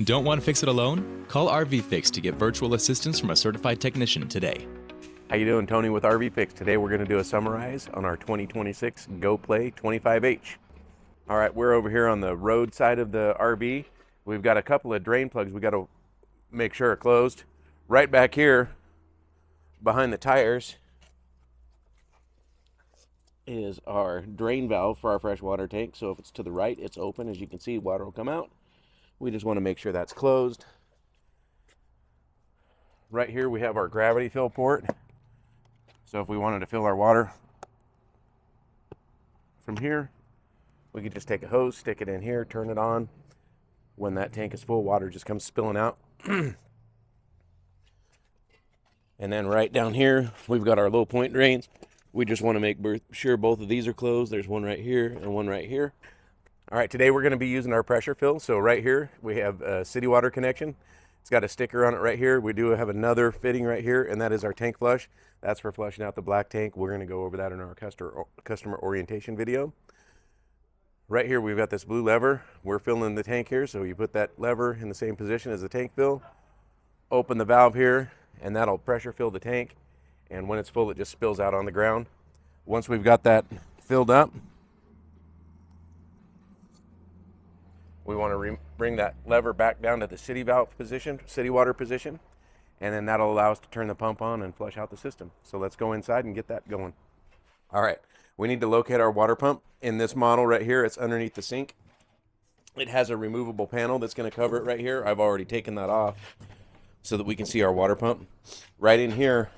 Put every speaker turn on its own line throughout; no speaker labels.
Don't want to fix it alone? Call RVFix to get virtual assistance from a certified technician today.
How you doing? Tony with RVFix. Today we're going to do a summarize on our 2026 GoPlay 25H. All right, we're over here on the road side of the RV. We've got a couple of drain plugs we got to make sure are closed. Right back here behind the tires is our drain valve for our freshwater tank. So if it's to the right, it's open. As you can see, water will come out. We just want to make sure that's closed. Right here we have our gravity fill port. So if we wanted to fill our water from here, we could just take a hose, stick it in here, turn it on. When that tank is full, water just comes spilling out. And then right down here, we've got our low point drains. We just want to make sure both of these are closed. There's one right here and one right here. All right, today we're going to be using our pressure fill. So right here, we have a city water connection. It's got a sticker on it right here. We do have another fitting right here, and that is our tank flush. That's for flushing out the black tank. We're going to go over that in our customer orientation video. Right here, we've got this blue lever. We're filling the tank here, so you put that lever in the same position as the tank fill. Open the valve here, and that'll pressure fill the tank. And when it's full, it just spills out on the ground. Once we've got that filled up, we want to bring that lever back down to the city valve position, city water position, and then that'll allow us to turn the pump on and flush out the system. So let's go inside and get that going. All right, we need to locate our water pump. In this model right here, it's underneath the sink. It has a removable panel that's going to cover it right here. I've already taken that off so that we can see our water pump. Right in here,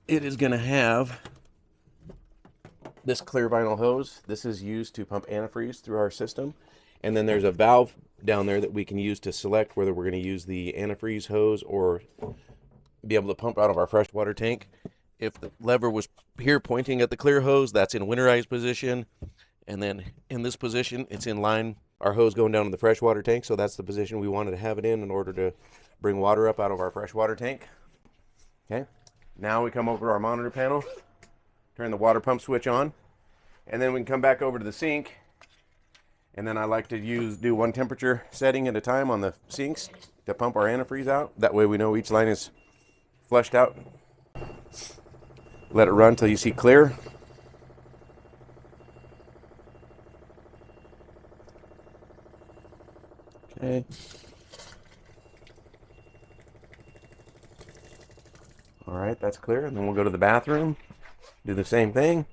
it is going to have this clear vinyl hose. This is used to pump antifreeze through our system. And then there's a valve down there that we can use to select whether we're going to use the antifreeze hose or be able to pump out of our freshwater tank. If the lever was here pointing at the clear hose, that's in winterize position. And then in this position, it's in line, our hose going down to the freshwater tank. So that's the position we wanted to have it in order to bring water up out of our freshwater tank. Okay, now we come over to our monitor panel. Turn the water pump switch on, and then we can come back over to the sink. And then I like to do one temperature setting at a time on the sinks to pump our antifreeze out. That way we know each line is flushed out. Let it run till you see clear. Okay. All right, that's clear. And then we'll go to the bathroom. Do the same thing.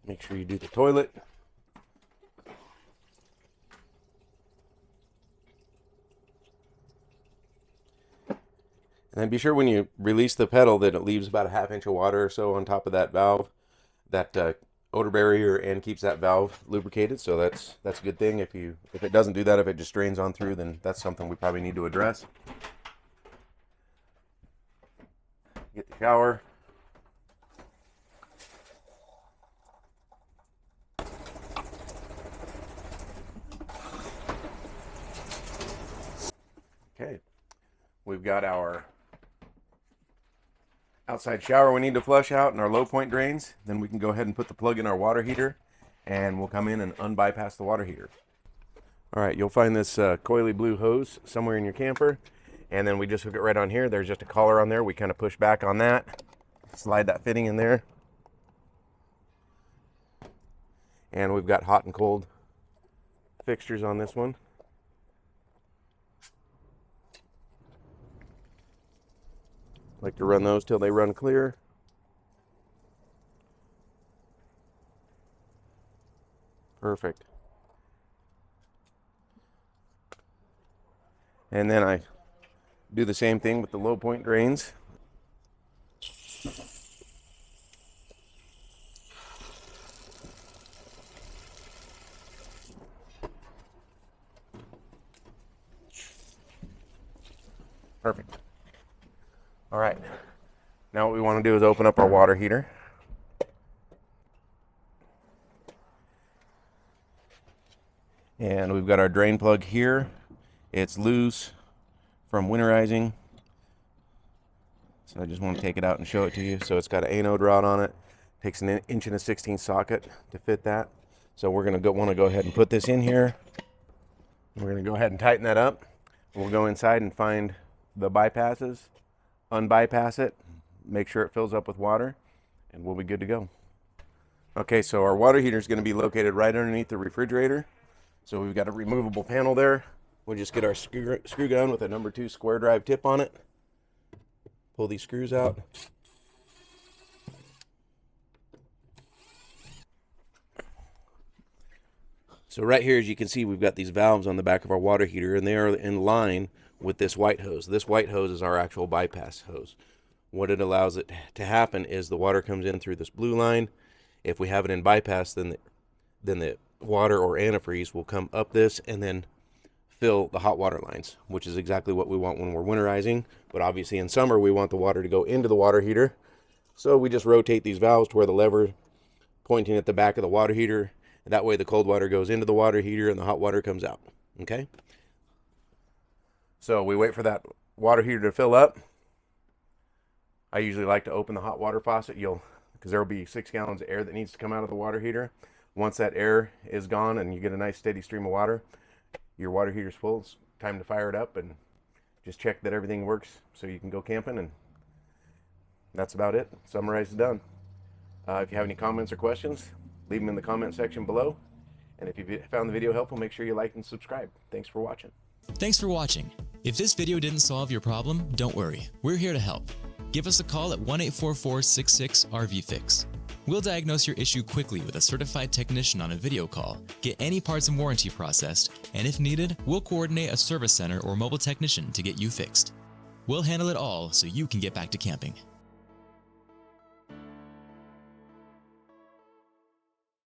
Make sure you do the toilet. And then be sure when you release the pedal that it leaves about a ½ inch of water or so on top of that valve. That odor barrier and keeps that valve lubricated, so that's a good thing. If it doesn't do that, if it just drains on through, then that's something we probably need to address. Get the shower. Okay, we've got our outside shower we need to flush out and our low point drains. Then we can go ahead and put the plug in our water heater, and we'll come in and unbypass the water heater. All right, you'll find this coily blue hose somewhere in your camper, and then we just hook it right on here. There's just a collar on there. We kind of push back on that, slide that fitting in there, and we've got hot and cold fixtures on this one. Like to run those till they run clear. Perfect. And then I do the same thing with the low point drains. Perfect. All right, now what we want to do is open up our water heater. And we've got our drain plug here. It's loose from winterizing. So I just want to take it out and show it to you. So it's got an anode rod on it. Takes an 1 1/16" socket to fit that. So we're going to want to go ahead and put this in here. We're going to go ahead and tighten that up. We'll go inside and find the bypasses, unbypass it, make sure it fills up with water, and we'll be good to go. Okay, so our water heater is going to be located right underneath the refrigerator. So we've got a removable panel there. We'll just get our screw gun with a number 2 square drive tip on it. Pull these screws out. So right here, as you can see, we've got these valves on the back of our water heater, and they are in line with this white hose. This white hose is our actual bypass hose. What it allows it to happen is the water comes in through this blue line. If we have it in bypass, then the water or antifreeze will come up this and then fill the hot water lines, which is exactly what we want when we're winterizing. But obviously in summer, we want the water to go into the water heater. So we just rotate these valves to where the lever pointing at the back of the water heater. And that way the cold water goes into the water heater and the hot water comes out. Okay? So we wait for that water heater to fill up. I usually like to open the hot water faucet, because there will be 6 gallons of air that needs to come out of the water heater. Once that air is gone and you get a nice steady stream of water, your water heater's full. It's time to fire it up and just check that everything works so you can go camping, and that's about it. Summarize is done. If you have any comments or questions, leave them in the comment section below. And if you found the video helpful, make sure you like and subscribe. Thanks for watching.
Thanks for watching. If this video didn't solve your problem, don't worry. We're here to help. Give us a call at 1-844-66-RVFix. We'll diagnose your issue quickly with a certified technician on a video call, get any parts and warranty processed, and if needed, we'll coordinate a service center or mobile technician to get you fixed. We'll handle it all so you can get back to camping.